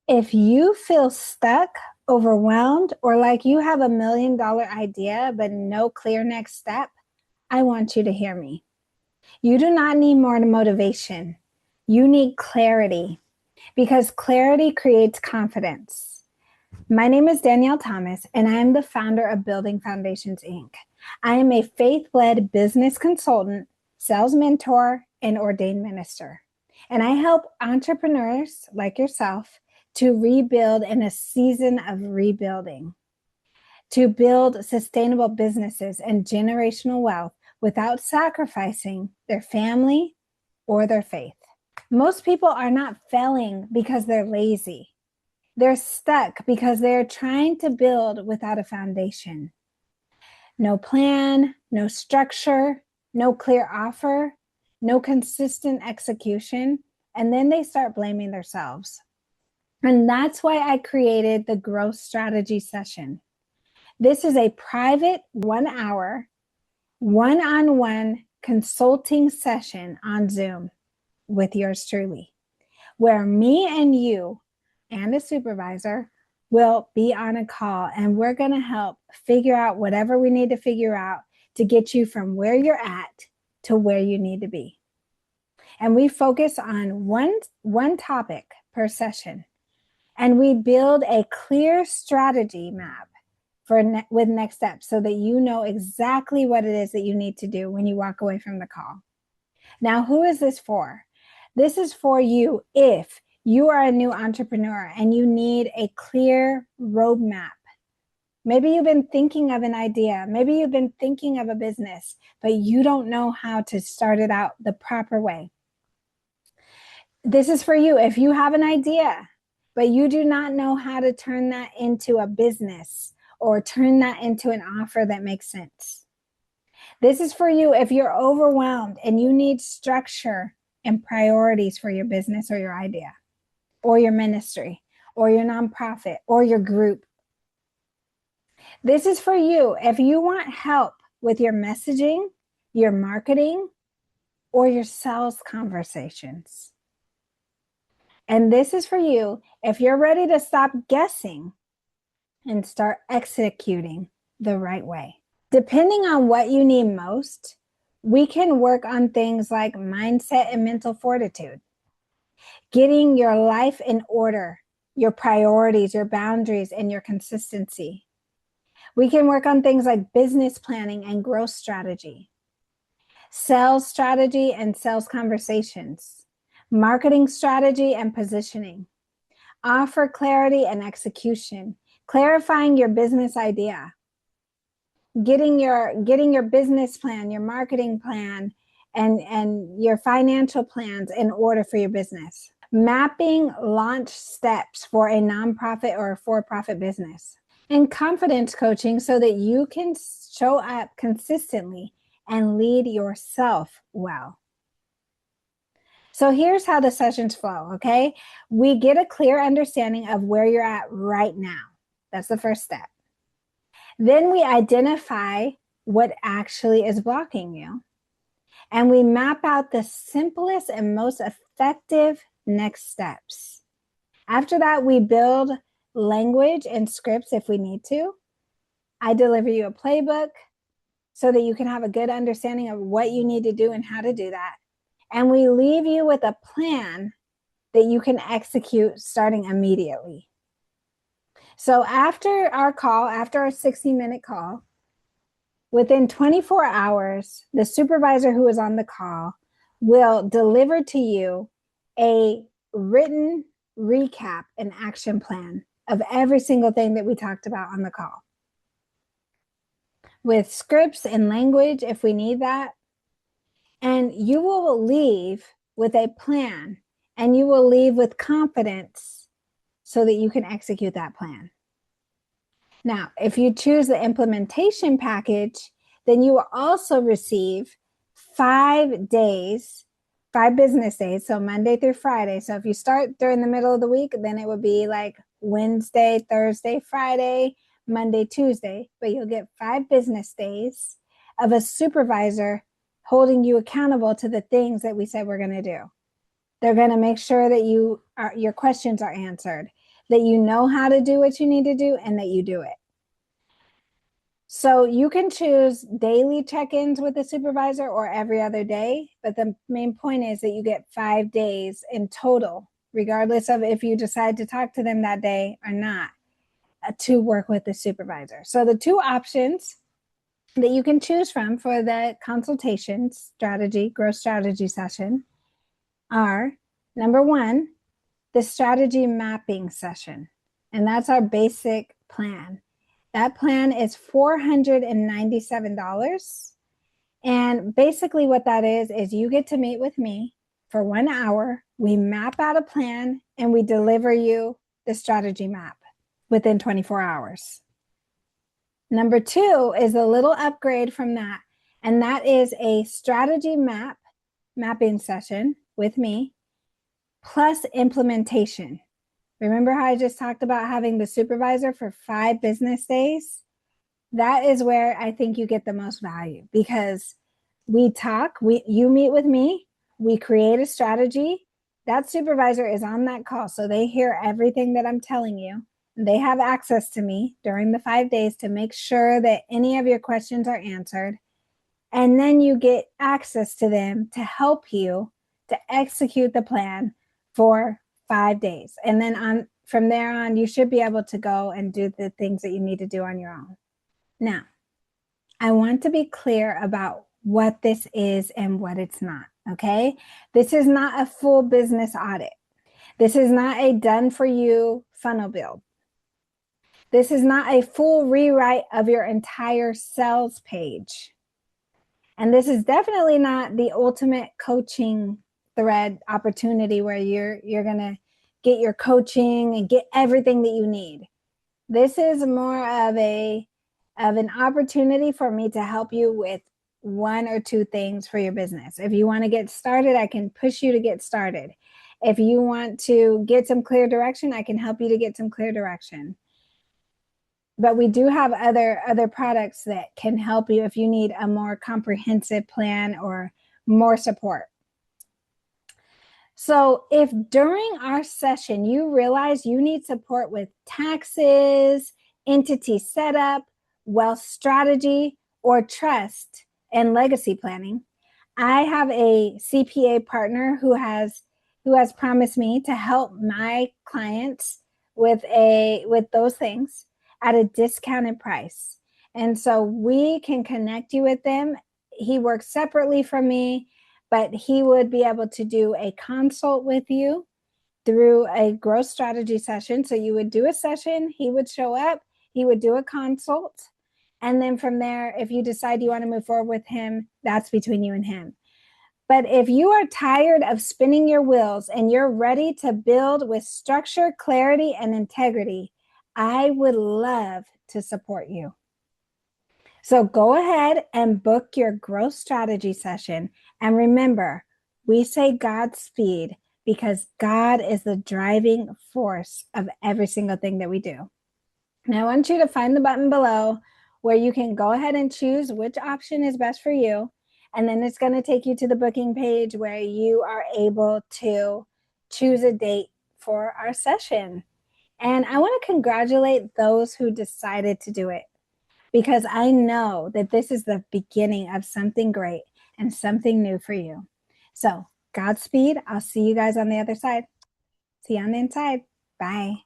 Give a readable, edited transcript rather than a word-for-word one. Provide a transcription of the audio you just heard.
If you feel stuck, overwhelmed, or like you have $1 million idea but no clear next step, I want you to hear me. You do not need more motivation. You need clarity because clarity creates confidence. My name is Danielle Thomas, and I am the founder of Building Foundations, Inc. I am a faith-led business consultant, sales mentor, and ordained minister. And I help entrepreneurs like yourself to rebuild in a season of rebuilding, to build sustainable businesses and generational wealth without sacrificing their family or their faith. Most people are not failing because they're lazy. They're stuck because they're trying to build without a foundation. No plan, no structure, no clear offer, no consistent execution, and then they start blaming themselves. And that's why I created the growth strategy session. This is a private 1-hour, one-on-one consulting session on Zoom with yours truly, where me and you and a supervisor will be on a call, and we're going to help figure out whatever we need to figure out to get you from where you're at to where you need to be. And we focus on one topic per session. And we build a clear strategy map with next steps so that you know exactly what it is that you need to do when you walk away from the call. Now, who is this for? This is for you if you are a new entrepreneur and you need a clear roadmap. Maybe you've been thinking of an idea. Maybe you've been thinking of a business, but you don't know how to start it out the proper way. This is for you if you have an idea, but you do not know how to turn that into a business or turn that into an offer that makes sense. This is for you if you're overwhelmed and you need structure and priorities for your business or your idea or your ministry or your nonprofit or your group. This is for you if you want help with your messaging, your marketing, or your sales conversations. And this is for you if you're ready to stop guessing and start executing the right way. Depending on what you need most, we can work on things like mindset and mental fortitude, getting your life in order, your priorities, your boundaries, and your consistency. We can work on things like business planning and growth strategy, sales strategy and sales conversations, marketing strategy and positioning, offer clarity and execution, clarifying your business idea, getting your business plan, your marketing plan, and your financial plans in order for your business, mapping launch steps for a nonprofit or a for-profit business, and confidence coaching so that you can show up consistently and lead yourself well. So here's how the sessions flow, okay? We get a clear understanding of where you're at right now. That's the first step. Then we identify what actually is blocking you. And we map out the simplest and most effective next steps. After that, we build language and scripts if we need to. I deliver you a playbook so that you can have a good understanding of what you need to do and how to do that. And we leave you with a plan that you can execute starting immediately. So after our 60-minute call, within 24 hours, the supervisor who is on the call will deliver to you a written recap and action plan of every single thing that we talked about on the call, with scripts and language if we need that. And you will leave with a plan, and you will leave with confidence so that you can execute that plan. Now, if you choose the implementation package, then you will also receive 5 days, 5 business days, so Monday through Friday. So if you start during the middle of the week, then it would be like Wednesday, Thursday, Friday, Monday, Tuesday, but you'll get 5 business days of a supervisor holding you accountable to the things that we said we're going to do. They're going to make sure that your questions are answered. that you know how to do what you need to do and that you do it. So you can choose daily check-ins with the supervisor or every other day, but the main point is that you get 5 days in total, regardless of if you decide to talk to them that day or not, to work with the supervisor. So the two options that you can choose from for the consultation strategy, growth strategy session are, number one, the strategy mapping session. And that's our basic plan. That plan is $497. And basically what that is you get to meet with me for 1 hour. We map out a plan and we deliver you the strategy map within 24 hours. Number two is a little upgrade from that. And that is a strategy mapping session with me plus implementation. Remember how I just talked about having the supervisor for 5 business days? That is where I think you get the most value, because we talk, you meet with me, we create a strategy. That supervisor is on that call, so they hear everything that I'm telling you. They have access to me during the 5 days to make sure that any of your questions are answered. And then you get access to them to help you to execute the plan for 5 days. And then from there on, you should be able to go and do the things that you need to do on your own. Now, I want to be clear about what this is and what it's not, okay? This is not a full business audit. This is not a done for you funnel build. This is not a full rewrite of your entire sales page. And this is definitely not the ultimate coaching thread opportunity where you're going to get your coaching and get everything that you need. This is more of an opportunity for me to help you with 1 or 2 things for your business. If you want to get started, I can push you to get started. If you want to get some clear direction, I can help you to get some clear direction. But we do have other products that can help you if you need a more comprehensive plan or more support. So if during our session you realize you need support with taxes, entity setup, wealth strategy, or trust and legacy planning, I have a CPA partner who has promised me to help my clients with those things at a discounted price. And so we can connect you with them. He works separately from me, but he would be able to do a consult with you through a growth strategy session. So you would do a session, he would show up, he would do a consult. And then from there, if you decide you want to move forward with him, that's between you and him. But if you are tired of spinning your wheels and you're ready to build with structure, clarity, and integrity, I would love to support you. So go ahead and book your growth strategy session. And remember, we say Godspeed because God is the driving force of every single thing that we do. Now I want you to find the button below where you can go ahead and choose which option is best for you. And then it's going to take you to the booking page where you are able to choose a date for our session. And I want to congratulate those who decided to do it, because I know that this is the beginning of something great and something new for you. So Godspeed. I'll see you guys on the other side. See you on the inside. Bye.